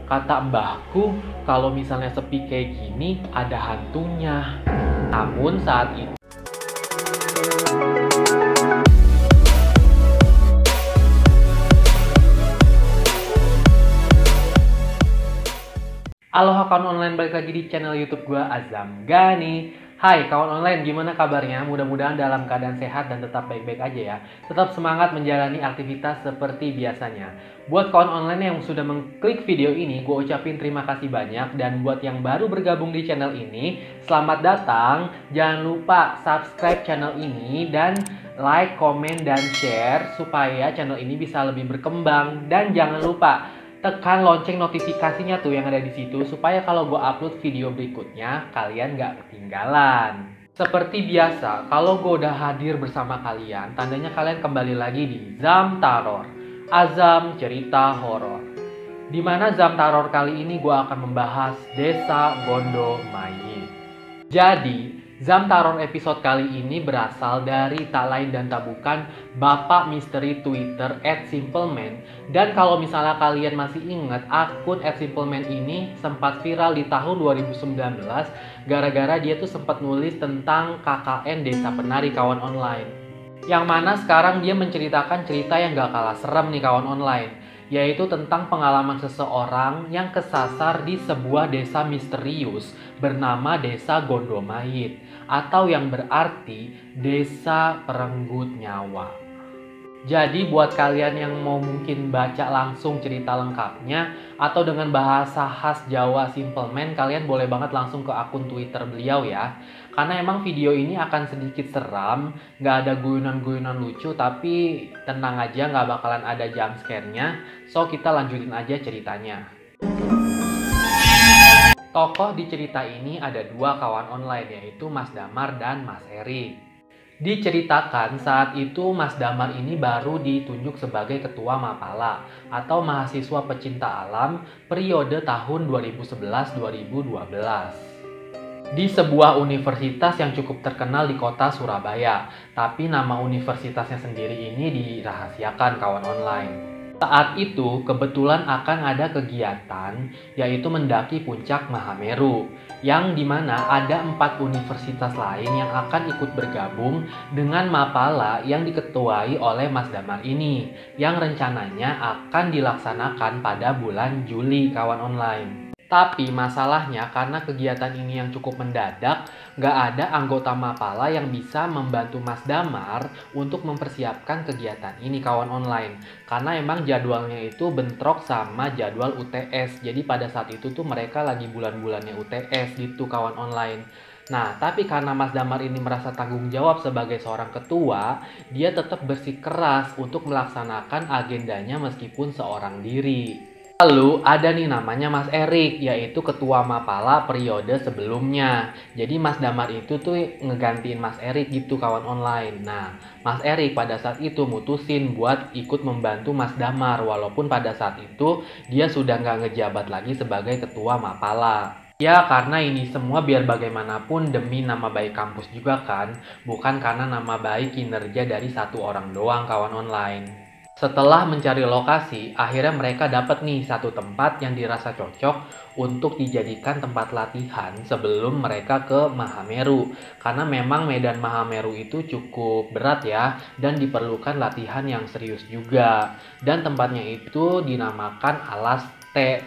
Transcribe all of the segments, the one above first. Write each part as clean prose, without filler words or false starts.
Kata mbahku, kalau misalnya sepi kayak gini, ada hantunya. Namun saat itu halo kawan online, balik lagi di channel YouTube gue Azam Gani. Hai kawan online, gimana kabarnya? Mudah-mudahan dalam keadaan sehat dan tetap baik-baik aja ya. Tetap semangat menjalani aktivitas seperti biasanya. Buat kawan online yang sudah mengklik video ini, gue ucapin terima kasih banyak. Dan buat yang baru bergabung di channel ini, selamat datang. Jangan lupa subscribe channel ini dan like, komen, dan share supaya channel ini bisa lebih berkembang. Dan jangan lupa tekan lonceng notifikasinya tuh yang ada di situ supaya kalau gue upload video berikutnya kalian gak ketinggalan. Seperti biasa, kalau gue udah hadir bersama kalian, tandanya kalian kembali lagi di Zam Taror, Azam Cerita Horor. Dimana Zam Taror kali ini gue akan membahas Desa Gondo Mayit. Jadi Zam Taror episode kali ini berasal dari tak lain dan tak bukan Bapak Misteri Twitter @simpleman. Dan kalau misalnya kalian masih ingat, akun @simpleman ini sempat viral di tahun 2019 gara-gara dia tuh sempat nulis tentang KKN Desa Penari kawan online. Yang mana sekarang dia menceritakan cerita yang gak kalah serem nih kawan online, yaitu tentang pengalaman seseorang yang kesasar di sebuah desa misterius bernama Desa Gondo Mayit, atau yang berarti Desa Perenggut Nyawa. Jadi buat kalian yang mau mungkin baca langsung cerita lengkapnya atau dengan bahasa khas Jawa simpleman, kalian boleh banget langsung ke akun Twitter beliau ya. Karena emang video ini akan sedikit seram, gak ada guyonan-guyonan lucu, tapi tenang aja gak bakalan ada jump scare-nya. So kita lanjutin aja ceritanya. Tokoh di cerita ini ada dua kawan online, yaitu Mas Damar dan Mas Erik. Diceritakan saat itu Mas Damar ini baru ditunjuk sebagai ketua Mapala atau mahasiswa pecinta alam periode tahun 2011-2012. Di sebuah universitas yang cukup terkenal di kota Surabaya, tapi nama universitasnya sendiri ini dirahasiakan kawan online. Saat itu kebetulan akan ada kegiatan yaitu mendaki puncak Mahameru, yang dimana ada 4 universitas lain yang akan ikut bergabung dengan Mapala yang diketuai oleh Mas Damar ini, yang rencananya akan dilaksanakan pada bulan Juli kawan online. Tapi masalahnya karena kegiatan ini yang cukup mendadak, gak ada anggota Mapala yang bisa membantu Mas Damar untuk mempersiapkan kegiatan ini kawan online. Karena emang jadwalnya itu bentrok sama jadwal UTS. Jadi pada saat itu tuh mereka lagi bulan-bulannya UTS gitu kawan online. Nah, tapi karena Mas Damar ini merasa tanggung jawab sebagai seorang ketua, dia tetap bersikeras untuk melaksanakan agendanya meskipun seorang diri. Lalu ada nih namanya Mas Erik, yaitu ketua Mapala periode sebelumnya. Jadi Mas Damar itu tuh ngegantiin Mas Erik gitu kawan online. Nah, Mas Erik pada saat itu mutusin buat ikut membantu Mas Damar, walaupun pada saat itu dia sudah nggak ngejabat lagi sebagai ketua Mapala. Ya karena ini semua biar bagaimanapun demi nama baik kampus juga kan, bukan karena nama baik kinerja dari satu orang doang kawan online. Setelah mencari lokasi, akhirnya mereka dapat nih satu tempat yang dirasa cocok untuk dijadikan tempat latihan sebelum mereka ke Mahameru. Karena memang medan Mahameru itu cukup berat ya, dan diperlukan latihan yang serius juga. Dan tempatnya itu dinamakan Alas T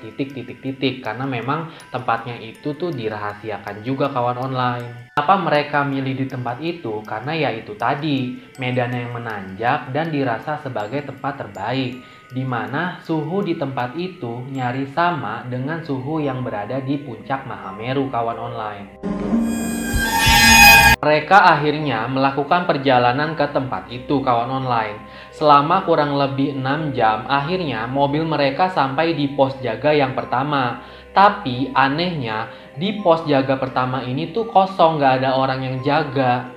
karena memang tempatnya itu tuh dirahasiakan juga kawan online. Kenapa mereka milih di tempat itu? Karena ya itu tadi, medannya yang menanjak dan dirasa sebagai tempat terbaik, di mana suhu di tempat itu nyaris sama dengan suhu yang berada di puncak Mahameru kawan online. Mereka akhirnya melakukan perjalanan ke tempat itu kawan online. Selama kurang lebih 6 jam, akhirnya mobil mereka sampai di pos jaga yang pertama. Tapi anehnya, di pos jaga pertama ini tuh kosong, gak ada orang yang jaga.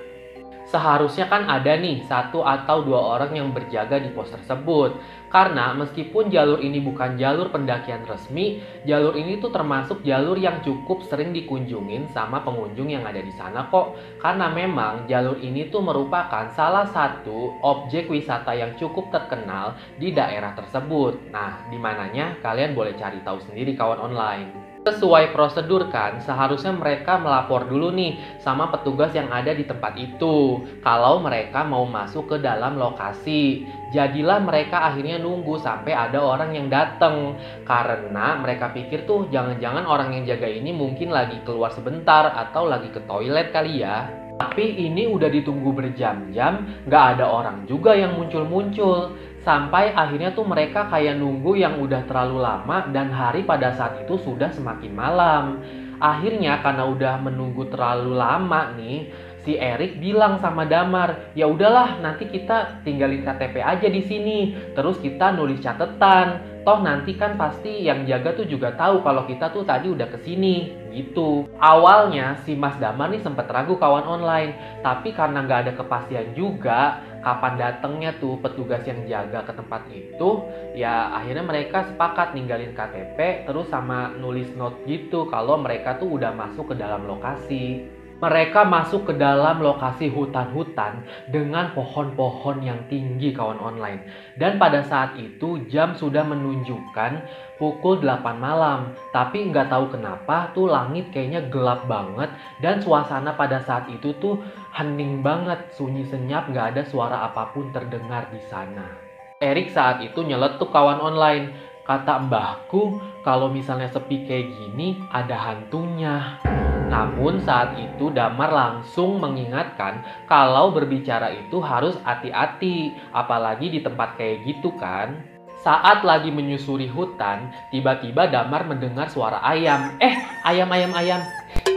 Seharusnya kan ada nih 1 atau 2 orang yang berjaga di pos tersebut. Karena meskipun jalur ini bukan jalur pendakian resmi, jalur ini tuh termasuk jalur yang cukup sering dikunjungin sama pengunjung yang ada di sana kok. Karena memang jalur ini tuh merupakan salah satu objek wisata yang cukup terkenal di daerah tersebut. Nah, di mananya kalian boleh cari tahu sendiri kawan online. Sesuai prosedur kan, seharusnya mereka melapor dulu nih sama petugas yang ada di tempat itu kalau mereka mau masuk ke dalam lokasi. Jadilah mereka akhirnya nunggu sampai ada orang yang datang, karena mereka pikir tuh jangan-jangan orang yang jaga ini mungkin lagi keluar sebentar atau lagi ke toilet kali ya. Tapi ini udah ditunggu berjam-jam, gak ada orang juga yang muncul-muncul. Sampai akhirnya tuh mereka kayak nunggu yang udah terlalu lama dan hari pada saat itu sudah semakin malam. Akhirnya karena udah menunggu terlalu lama nih, si Erik bilang sama Damar, ya udahlah nanti kita tinggalin KTP aja di sini, terus kita nulis catatan. Toh nanti kan pasti yang jaga tuh juga tahu kalau kita tuh tadi udah kesini, gitu. Awalnya si Mas Damar nih sempet ragu kawan online, tapi karena nggak ada kepastian juga kapan datangnya tuh petugas yang jaga ke tempat itu, ya akhirnya mereka sepakat ninggalin KTP terus sama nulis note gitu kalau mereka tuh udah masuk ke dalam lokasi. Mereka masuk ke dalam lokasi hutan-hutan dengan pohon-pohon yang tinggi kawan online. Dan pada saat itu jam sudah menunjukkan pukul 8 malam. Tapi nggak tahu kenapa tuh langit kayaknya gelap banget. Dan suasana pada saat itu tuh hening banget, sunyi senyap, nggak ada suara apapun terdengar di sana. Erik saat itu nyeletuk kawan online. Kata mbahku, kalau misalnya sepi kayak gini ada hantunya. Namun saat itu Damar langsung mengingatkan kalau berbicara itu harus hati-hati, apalagi di tempat kayak gitu kan. Saat lagi menyusuri hutan, tiba-tiba Damar mendengar suara ayam. Ayam.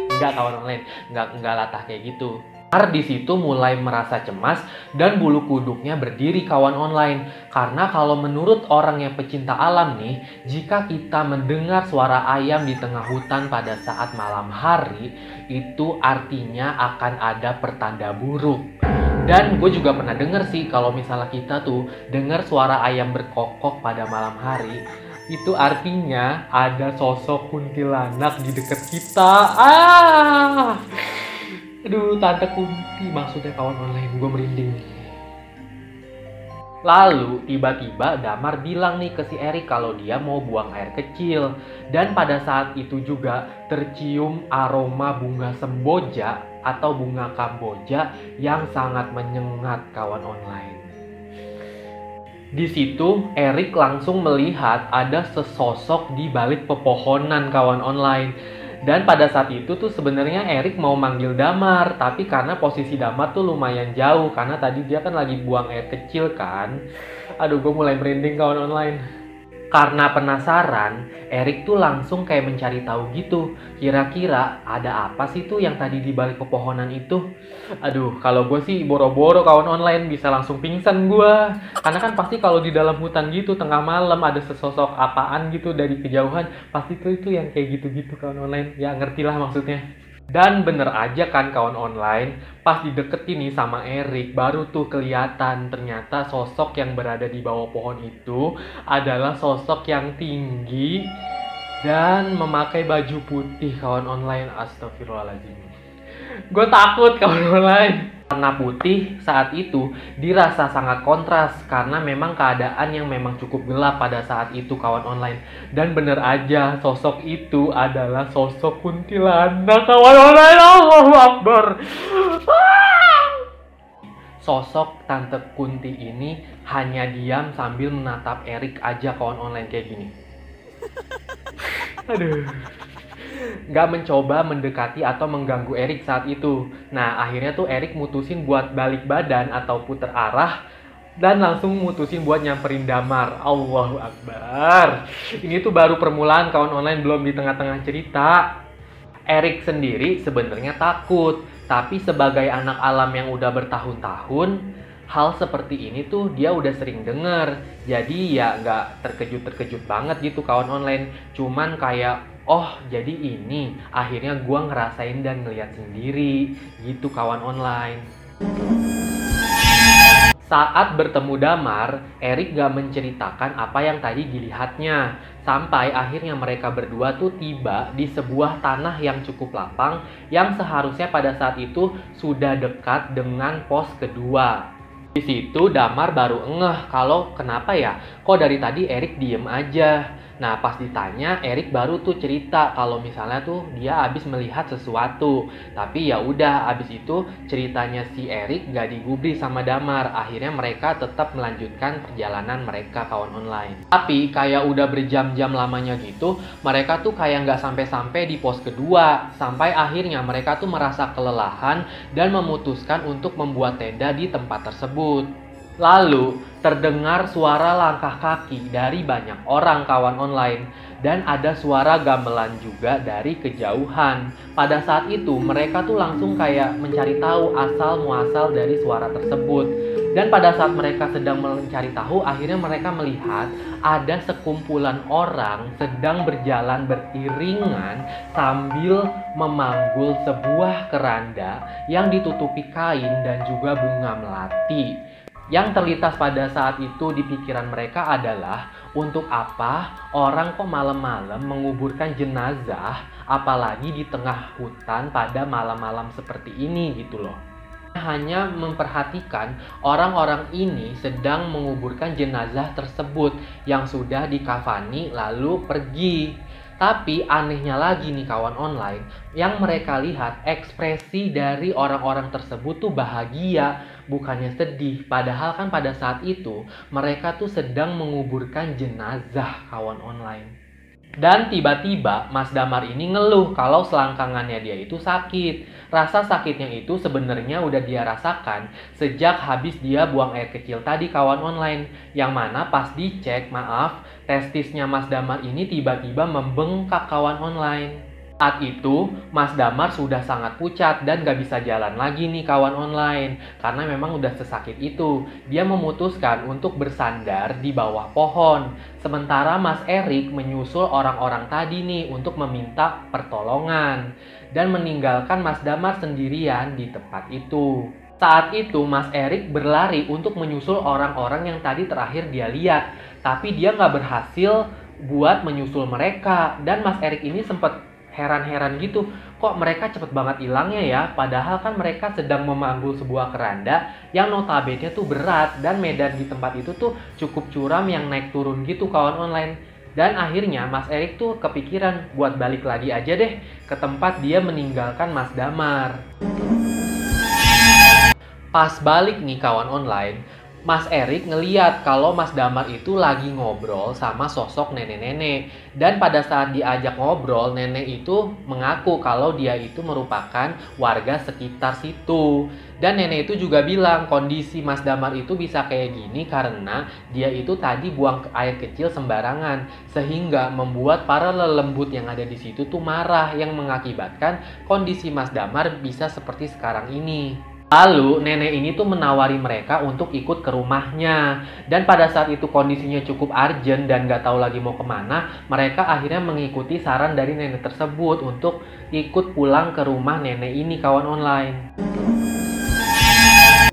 Enggak kawan online, enggak latah kayak gitu. Damar di situ mulai merasa cemas dan bulu kuduknya berdiri kawan online. Karena kalau menurut orang yang pecinta alam nih, jika kita mendengar suara ayam di tengah hutan pada saat malam hari, itu artinya akan ada pertanda buruk. Dan gue juga pernah denger sih kalau misalnya kita tuh dengar suara ayam berkokok pada malam hari, itu artinya ada sosok kuntilanak di dekat kita. Aduh, Tante Kunti maksudnya kawan online, gue merinding. Lalu tiba-tiba Damar bilang nih ke si Erik kalau dia mau buang air kecil. Dan pada saat itu juga tercium aroma bunga semboja atau bunga kamboja yang sangat menyengat kawan online. Di situ Erik langsung melihat ada sesosok di balik pepohonan kawan online. Dan pada saat itu tuh sebenarnya Erik mau manggil Damar, tapi karena posisi Damar tuh lumayan jauh karena tadi dia kan lagi buang air kecil kan. Aduh, gue mulai merinding kawan online. Karena penasaran, Erik tuh langsung kayak mencari tahu gitu. Kira-kira ada apa sih tuh yang tadi di balik pepohonan itu? Aduh, kalau gue sih boro-boro kawan online bisa langsung pingsan gue. Karena kan pasti kalau di dalam hutan gitu tengah malam ada sesosok apaan gitu dari kejauhan, pasti tuh itu yang kayak gitu-gitu kawan online. Ya ngertilah maksudnya. Dan bener aja kan kawan online, pas dideketin nih sama Erik, baru tuh kelihatan ternyata sosok yang berada di bawah pohon itu adalah sosok yang tinggi dan memakai baju putih kawan online. Astagfirullahaladzim. Gue takut kawan online. Warna putih saat itu dirasa sangat kontras karena memang keadaan yang memang cukup gelap pada saat itu kawan online. Dan bener aja sosok itu adalah sosok kuntilanak kawan online. Allahu Akbar. Sosok Tante Kunti ini hanya diam sambil menatap Erik aja kawan online kayak gini. Aduh. Gak mencoba mendekati atau mengganggu Erik saat itu. Nah akhirnya tuh Erik mutusin buat balik badan atau puter arah dan langsung mutusin buat nyamperin Damar. Allahu Akbar. Ini tuh baru permulaan kawan online, belum di tengah-tengah cerita. Erik sendiri sebenarnya takut, tapi sebagai anak alam yang udah bertahun-tahun, hal seperti ini tuh dia udah sering denger. Jadi ya gak terkejut-terkejut banget gitu kawan online. Cuman kayak, oh jadi ini akhirnya gua ngerasain dan ngeliat sendiri gitu kawan online. Saat bertemu Damar, Erik gak menceritakan apa yang tadi dilihatnya. Sampai akhirnya mereka berdua tuh tiba di sebuah tanah yang cukup lapang yang seharusnya pada saat itu sudah dekat dengan pos kedua. Di situ Damar baru ngeh kalau kenapa ya, kok dari tadi Erik diem aja. Nah pas ditanya Erik baru tuh cerita kalau misalnya tuh dia habis melihat sesuatu. Tapi ya udah abis itu ceritanya si Erik gak digubris sama Damar. Akhirnya mereka tetap melanjutkan perjalanan mereka kawan online. Tapi kayak udah berjam-jam lamanya gitu, mereka tuh kayak gak sampai-sampai di pos kedua. Sampai akhirnya mereka tuh merasa kelelahan dan memutuskan untuk membuat tenda di tempat tersebut. Lalu terdengar suara langkah kaki dari banyak orang kawan online dan ada suara gamelan juga dari kejauhan. Pada saat itu mereka tuh langsung kayak mencari tahu asal muasal dari suara tersebut. Dan pada saat mereka sedang mencari tahu, akhirnya mereka melihat ada sekumpulan orang sedang berjalan beriringan sambil memanggul sebuah keranda yang ditutupi kain dan juga bunga melati. Yang terlintas pada saat itu di pikiran mereka adalah untuk apa orang kok malam-malam menguburkan jenazah apalagi di tengah hutan pada malam-malam seperti ini gitu loh. Hanya memperhatikan orang-orang ini sedang menguburkan jenazah tersebut yang sudah dikafani lalu pergi. Tapi anehnya lagi nih kawan online, yang mereka lihat ekspresi dari orang-orang tersebut tuh bahagia, bukannya sedih. Padahal kan pada saat itu mereka tuh sedang menguburkan jenazah kawan online. Dan tiba-tiba Mas Damar ini ngeluh kalau selangkangannya dia itu sakit. Rasa sakitnya itu sebenarnya udah dia rasakan sejak habis dia buang air kecil tadi kawan online. Yang mana pas dicek, maaf, testisnya Mas Damar ini tiba-tiba membengkak kawan online. Saat itu, Mas Damar sudah sangat pucat dan gak bisa jalan lagi nih kawan online. Karena memang udah sesakit itu. Dia memutuskan untuk bersandar di bawah pohon. Sementara Mas Erik menyusul orang-orang tadi nih untuk meminta pertolongan. Dan meninggalkan Mas Damar sendirian di tempat itu. Saat itu Mas Erik berlari untuk menyusul orang-orang yang tadi terakhir dia lihat. Tapi dia gak berhasil buat menyusul mereka. Dan Mas Erik ini sempat heran-heran gitu, kok mereka cepet banget hilangnya ya, padahal kan mereka sedang memanggul sebuah keranda yang notabene tuh berat dan medan di tempat itu tuh cukup curam yang naik turun gitu kawan online. Dan akhirnya Mas Erik tuh kepikiran buat balik lagi aja deh ke tempat dia meninggalkan Mas Damar. Pas balik nih kawan online, Mas Erik ngeliat kalau Mas Damar itu lagi ngobrol sama sosok nenek-nenek. Dan pada saat diajak ngobrol, nenek itu mengaku kalau dia itu merupakan warga sekitar situ. Dan nenek itu juga bilang kondisi Mas Damar itu bisa kayak gini karena dia itu tadi buang air kecil sembarangan. Sehingga membuat para lelembut yang ada di situ tuh marah yang mengakibatkan kondisi Mas Damar bisa seperti sekarang ini. Lalu nenek ini tuh menawari mereka untuk ikut ke rumahnya. Dan pada saat itu kondisinya cukup urgent dan gak tahu lagi mau kemana, mereka akhirnya mengikuti saran dari nenek tersebut untuk ikut pulang ke rumah nenek ini kawan online.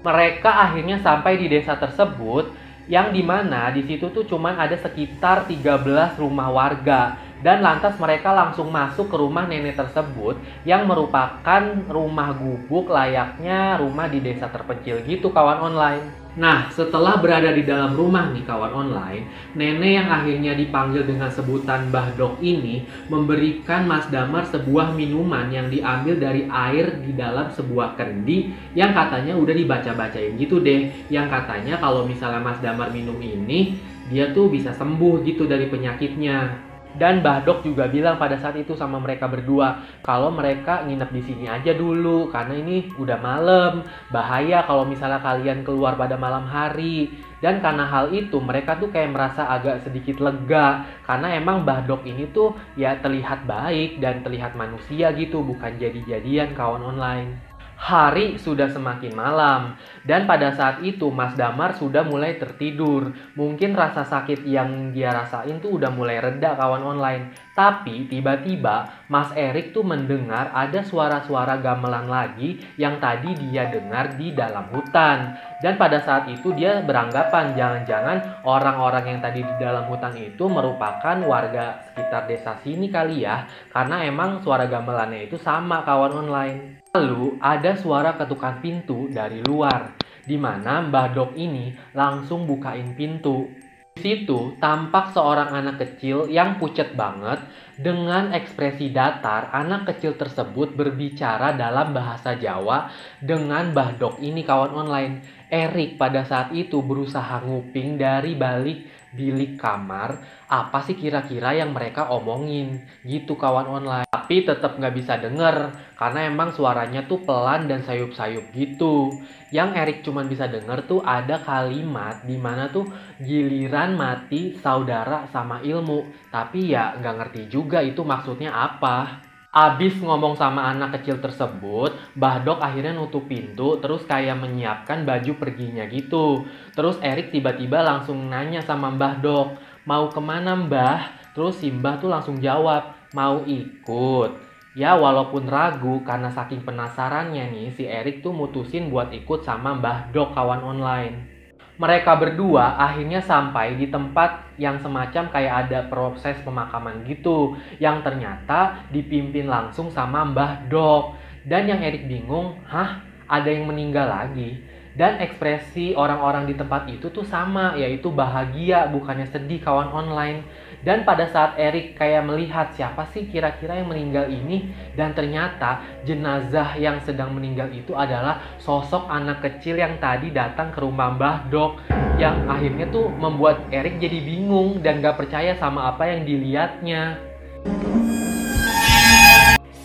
Mereka akhirnya sampai di desa tersebut yang dimana di situ tuh cuman ada sekitar 13 rumah warga. Dan lantas mereka langsung masuk ke rumah nenek tersebut yang merupakan rumah gubuk layaknya rumah di desa terpencil gitu kawan online. Nah, setelah berada di dalam rumah nih kawan online, nenek yang akhirnya dipanggil dengan sebutan Mbah Dok ini memberikan Mas Damar sebuah minuman yang diambil dari air di dalam sebuah kendi yang katanya udah dibaca-bacain gitu deh. Yang katanya kalau misalnya Mas Damar minum ini, dia tuh bisa sembuh gitu dari penyakitnya. Dan Mbah Dok juga bilang pada saat itu sama mereka berdua kalau mereka nginep di sini aja dulu karena ini udah malam, bahaya kalau misalnya kalian keluar pada malam hari. Dan karena hal itu mereka tuh kayak merasa agak sedikit lega karena emang Mbah Dok ini tuh ya terlihat baik dan terlihat manusia gitu, bukan jadi-jadian kawan online. Hari sudah semakin malam dan pada saat itu Mas Damar sudah mulai tertidur. Mungkin rasa sakit yang dia rasain tuh udah mulai reda kawan online. Tapi tiba-tiba Mas Erik tuh mendengar ada suara-suara gamelan lagi yang tadi dia dengar di dalam hutan. Dan pada saat itu dia beranggapan jangan-jangan orang-orang yang tadi di dalam hutan itu merupakan warga sekitar desa sini kali ya. Karena emang suara gamelannya itu sama kawan online. Lalu ada suara ketukan pintu dari luar, di mana Mbah Dok ini langsung bukain pintu. Di situ tampak seorang anak kecil yang pucet banget. Dengan ekspresi datar, anak kecil tersebut berbicara dalam bahasa Jawa dengan Mbah Dok ini kawan online. Erik pada saat itu berusaha nguping dari balik bilik kamar apa sih kira-kira yang mereka omongin gitu kawan online. Tapi tetap nggak bisa denger karena emang suaranya tuh pelan dan sayup-sayup gitu. Yang Erik cuman bisa denger tuh ada kalimat dimana tuh giliran mati saudara sama ilmu. Tapi ya nggak ngerti juga itu maksudnya apa. Abis ngomong sama anak kecil tersebut, Mbah Dok akhirnya nutup pintu terus kayak menyiapkan baju perginya gitu. Terus Erik tiba-tiba langsung nanya sama Mbah Dok, mau kemana Mbah? Terus si Mbah tuh langsung jawab, mau ikut. Ya walaupun ragu karena saking penasarannya nih si Erik tuh mutusin buat ikut sama Mbah Dok kawan online. Mereka berdua akhirnya sampai di tempat yang semacam kayak ada proses pemakaman gitu yang ternyata dipimpin langsung sama Mbah Dok. Dan yang Erik bingung, hah? Ada yang meninggal lagi? Dan ekspresi orang-orang di tempat itu tuh sama, yaitu bahagia bukannya sedih kawan online. Dan pada saat Erik kayak melihat siapa sih kira-kira yang meninggal ini, dan ternyata jenazah yang sedang meninggal itu adalah sosok anak kecil yang tadi datang ke rumah Mbah Dok, yang akhirnya tuh membuat Erik jadi bingung dan gak percaya sama apa yang dilihatnya.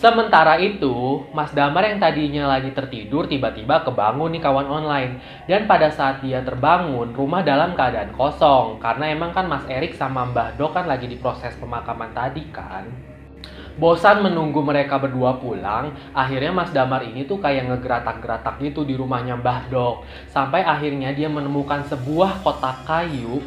Sementara itu, Mas Damar yang tadinya lagi tertidur tiba-tiba kebangun nih kawan online. Dan pada saat dia terbangun, rumah dalam keadaan kosong. Karena emang kan Mas Erik sama Mbah Dok kan lagi di proses pemakaman tadi kan. Bosan menunggu mereka berdua pulang, akhirnya Mas Damar ini tuh kayak ngegeratak-geratak gitu di rumahnya Mbah Dok. Sampai akhirnya dia menemukan sebuah kotak kayu.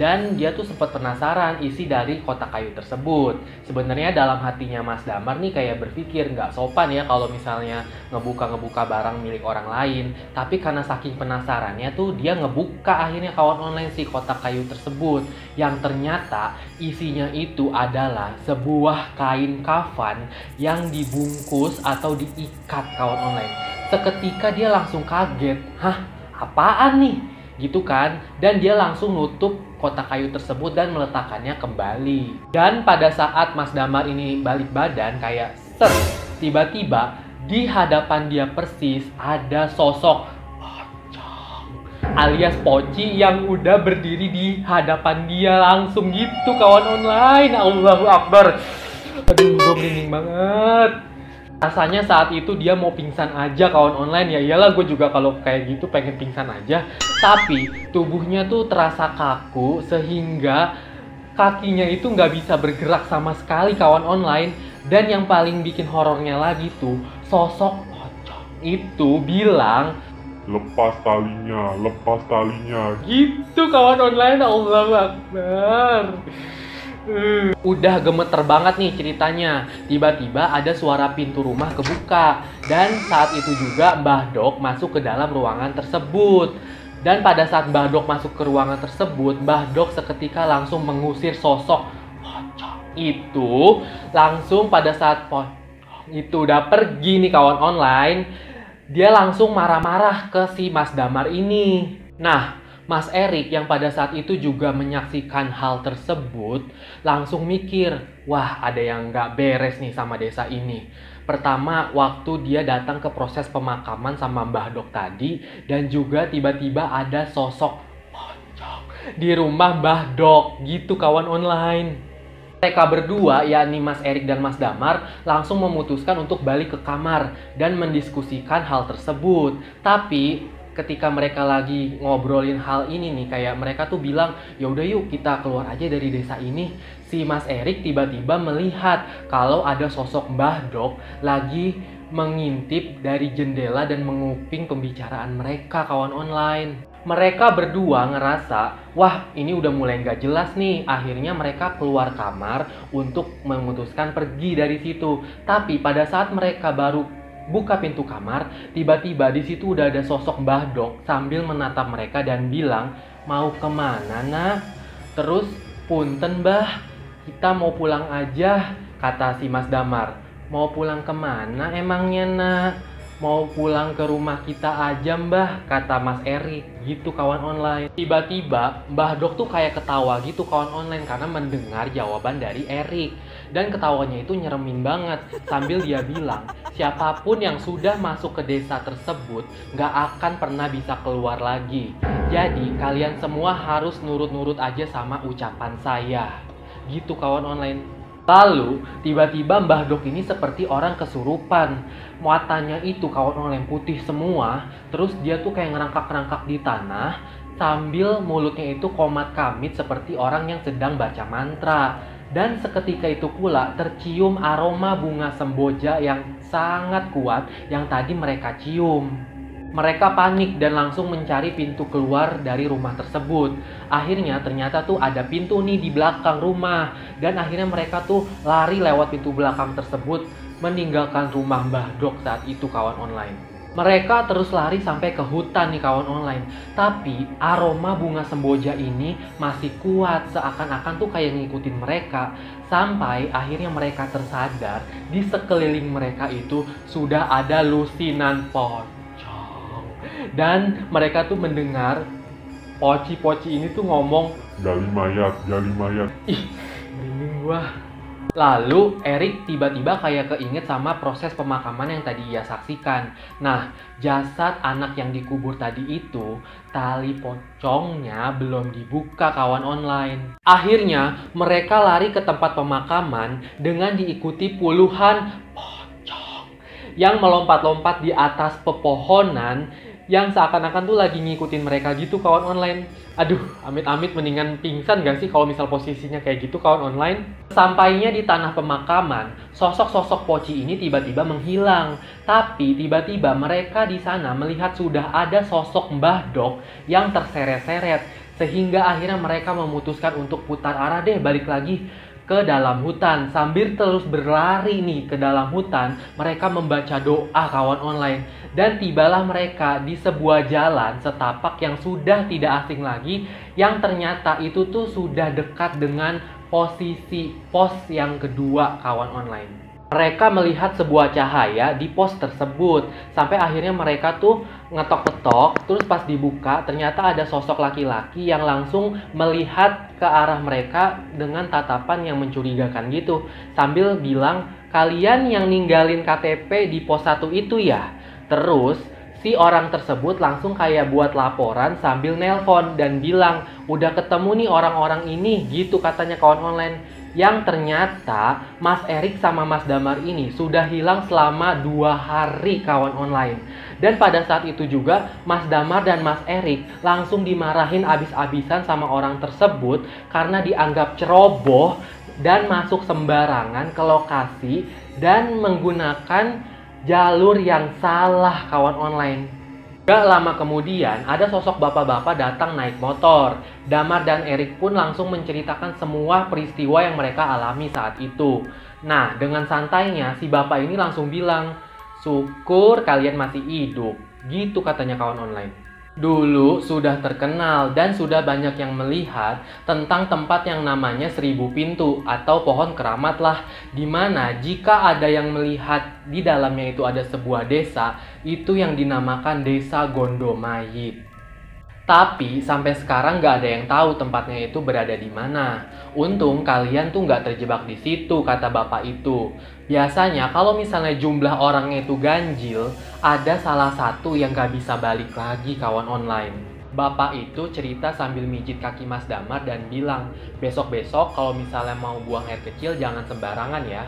Dan dia tuh sempat penasaran isi dari kotak kayu tersebut. Sebenarnya dalam hatinya Mas Damar nih kayak berpikir nggak sopan ya kalau misalnya ngebuka barang milik orang lain. Tapi karena saking penasarannya tuh dia ngebuka akhirnya kawan online si kotak kayu tersebut. Yang ternyata isinya itu adalah sebuah kain kafan yang dibungkus atau diikat kawan online. Seketika dia langsung kaget. Hah? Apaan nih? Gitu kan, dan dia langsung nutup kotak kayu tersebut dan meletakkannya kembali. Dan pada saat Mas Damar ini balik badan kayak set, tiba-tiba di hadapan dia persis ada sosok pocong alias Poci yang udah berdiri di hadapan dia langsung gitu kawan online. Allahu Akbar. Aduh, gue merinding banget. Rasanya saat itu dia mau pingsan aja kawan online. Ya iyalah, gue juga kalau kayak gitu pengen pingsan aja. Tapi tubuhnya tuh terasa kaku sehingga kakinya itu nggak bisa bergerak sama sekali kawan online. Dan yang paling bikin horornya lagi tuh, sosok pocong itu bilang, lepas talinya. Gitu kawan online. Allahu Akbar. Udah gemeter banget nih ceritanya. Tiba-tiba ada suara pintu rumah kebuka. Dan saat itu juga Mbah Dok masuk ke dalam ruangan tersebut. Dan pada saat Mbah Dok masuk ke ruangan tersebut, Mbah Dok seketika langsung mengusir sosok pocong itu. Langsung pada saat pocong itu udah pergi nih kawan online, dia langsung marah-marah ke si Mas Damar ini. Nah, Mas Erik yang pada saat itu juga menyaksikan hal tersebut langsung mikir, wah ada yang nggak beres nih sama desa ini. Pertama, waktu dia datang ke proses pemakaman sama Mbah Dok tadi, dan juga tiba-tiba ada sosok pocong di rumah Mbah Dok gitu kawan online. Mereka berdua, yakni Mas Erik dan Mas Damar, langsung memutuskan untuk balik ke kamar dan mendiskusikan hal tersebut. Tapi ketika mereka lagi ngobrolin hal ini nih, kayak mereka tuh bilang, yaudah yuk kita keluar aja dari desa ini. Si Mas Erik tiba-tiba melihat kalau ada sosok Mbah Dok lagi mengintip dari jendela dan menguping pembicaraan mereka kawan online. Mereka berdua ngerasa, wah ini udah mulai nggak jelas nih. Akhirnya mereka keluar kamar untuk memutuskan pergi dari situ. Tapi pada saat mereka baru buka pintu kamar, tiba-tiba di situ udah ada sosok Mbah Dok sambil menatap mereka dan bilang, mau kemana nak? Terus, punten Mbah, kita mau pulang aja, kata si Mas Damar. Mau pulang kemana emangnya nak? Mau pulang ke rumah kita aja Mbah, kata Mas Erik. Gitu kawan online. Tiba-tiba Mbah Dok tuh kayak ketawa gitu kawan online karena mendengar jawaban dari Erik. Dan ketawanya itu nyeremin banget sambil dia bilang, siapapun yang sudah masuk ke desa tersebut gak akan pernah bisa keluar lagi. Jadi kalian semua harus nurut-nurut aja sama ucapan saya. Gitu kawan online. Lalu, tiba-tiba Mbah Dok ini seperti orang kesurupan. Muatannya itu kawan online putih semua. Terus dia tuh kayak ngerangkak-ngerangkak di tanah. Sambil mulutnya itu komat kamit seperti orang yang sedang baca mantra. Dan seketika itu pula tercium aroma bunga semboja yang sangat kuat yang tadi mereka cium. Mereka panik dan langsung mencari pintu keluar dari rumah tersebut. Akhirnya ternyata tuh ada pintu nih di belakang rumah. Dan akhirnya mereka tuh lari lewat pintu belakang tersebut, meninggalkan rumah Mbah Dok saat itu kawan online. Mereka terus lari sampai ke hutan nih kawan online. Tapi aroma bunga semboja ini masih kuat, seakan-akan tuh kayak ngikutin mereka. Sampai akhirnya mereka tersadar di sekeliling mereka itu sudah ada lusinan pocong. Dan mereka tuh mendengar poci-poci ini tuh ngomong, Gali mayat, gali mayat. ih, merinding gua. Lalu Erik tiba-tiba kayak keinget sama proses pemakaman yang tadi ia saksikan. Nah, jasad anak yang dikubur tadi itu, tali pocongnya belum dibuka kawan online. Akhirnya mereka lari ke tempat pemakaman dengan diikuti puluhan pocong yang melompat-lompat di atas pepohonan yang seakan-akan tuh lagi ngikutin mereka gitu kawan online. Aduh, amit-amit mendingan pingsan gak sih kalau misal posisinya kayak gitu kawan online. Sampainya di tanah pemakaman, sosok-sosok poci ini tiba-tiba menghilang. Tapi tiba-tiba mereka di sana melihat sudah ada sosok Mbah Dok yang terseret-seret. Sehingga akhirnya mereka memutuskan untuk putar arah deh, balik lagi ke dalam hutan. Sambil terus berlari nih ke dalam hutan, mereka membaca doa kawan online. Dan tibalah mereka di sebuah jalan setapak yang sudah tidak asing lagi, yang ternyata itu tuh sudah dekat dengan posisi pos yang kedua kawan online. Mereka melihat sebuah cahaya di pos tersebut. Sampai akhirnya mereka tuh ngetok-ketok. Terus pas dibuka ternyata ada sosok laki-laki yang langsung melihat ke arah mereka dengan tatapan yang mencurigakan gitu. Sambil bilang, kalian yang ninggalin KTP di pos 1 itu ya? Terus si orang tersebut langsung kayak buat laporan sambil nelpon dan bilang, udah ketemu nih orang-orang ini gitu katanya kawan online. Yang ternyata Mas Erik sama Mas Damar ini sudah hilang selama 2 hari kawan online. Dan pada saat itu juga Mas Damar dan Mas Erik langsung dimarahin abis-abisan sama orang tersebut karena dianggap ceroboh dan masuk sembarangan ke lokasi dan menggunakan jalur yang salah kawan online. Gak lama kemudian ada sosok bapak-bapak datang naik motor. Damar dan Erik pun langsung menceritakan semua peristiwa yang mereka alami saat itu. Nah, dengan santainya si bapak ini langsung bilang, syukur kalian masih hidup. Gitu katanya kawan online. Dulu sudah terkenal dan sudah banyak yang melihat tentang tempat yang namanya 1000 pintu atau pohon keramat lah, dimana jika ada yang melihat di dalamnya itu ada sebuah desa, itu yang dinamakan desa Gondomayit. Tapi sampai sekarang nggak ada yang tahu tempatnya itu berada di mana. Untung kalian tuh nggak terjebak di situ, kata bapak itu. Biasanya kalau misalnya jumlah orangnya itu ganjil, ada salah satu yang nggak bisa balik lagi kawan online. Bapak itu cerita sambil mijit kaki Mas Damar dan bilang, besok-besok kalau misalnya mau buang air kecil jangan sembarangan ya.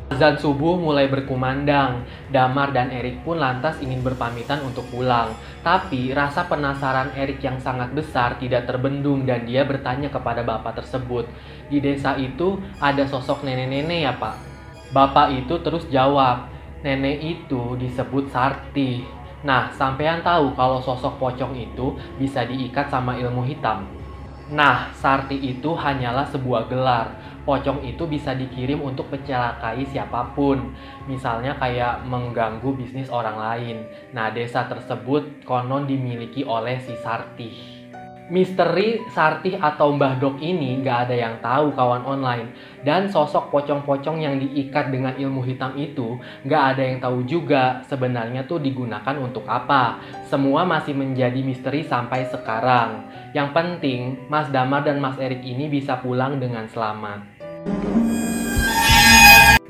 Azan subuh mulai berkumandang. Damar dan Erik pun lantas ingin berpamitan untuk pulang. Tapi rasa penasaran Erik yang sangat besar tidak terbendung dan dia bertanya kepada bapak tersebut, di desa itu ada sosok nenek-nenek ya pak? Bapak itu terus jawab, nenek itu disebut Sarti. Nah, sampean tahu kalau sosok pocong itu bisa diikat sama ilmu hitam? Nah, sakti itu hanyalah sebuah gelar. Pocong itu bisa dikirim untuk mencelakai siapapun. Misalnya kayak mengganggu bisnis orang lain. Nah, desa tersebut konon dimiliki oleh si Sarti. Misteri Sarti atau Mbah Dok ini nggak ada yang tahu kawan online. Dan sosok pocong-pocong yang diikat dengan ilmu hitam itu nggak ada yang tahu juga sebenarnya tuh digunakan untuk apa. Semua masih menjadi misteri sampai sekarang. Yang penting Mas Damar dan Mas Erik ini bisa pulang dengan selamat.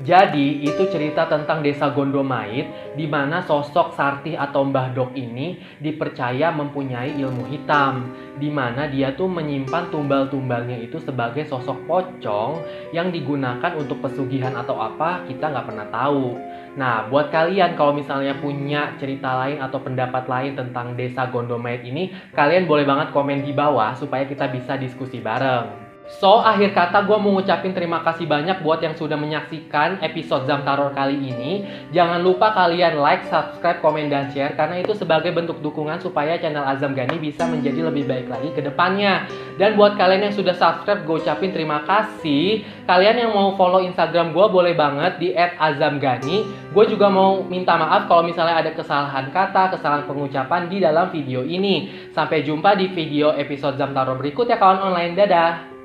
Jadi, itu cerita tentang desa Gondomait di mana sosok Sarti atau Mbah Dok ini dipercaya mempunyai ilmu hitam, di mana dia tuh menyimpan tumbal-tumbalnya itu sebagai sosok pocong yang digunakan untuk pesugihan atau apa, kita nggak pernah tahu. Nah, buat kalian kalau misalnya punya cerita lain atau pendapat lain tentang desa Gondomait ini, kalian boleh banget komen di bawah supaya kita bisa diskusi bareng. So, akhir kata gue mau ngucapin terima kasih banyak buat yang sudah menyaksikan episode Zam Tarot kali ini. Jangan lupa kalian like, subscribe, komen, dan share karena itu sebagai bentuk dukungan supaya channel Azam Gani bisa menjadi lebih baik lagi ke depannya. Dan buat kalian yang sudah subscribe, gue ucapin terima kasih. Kalian yang mau follow Instagram gue boleh banget di @azamgani. Gue juga mau minta maaf kalau misalnya ada kesalahan kata, kesalahan pengucapan di dalam video ini. Sampai jumpa di video episode Zam Tarot berikut ya kawan online. Dadah!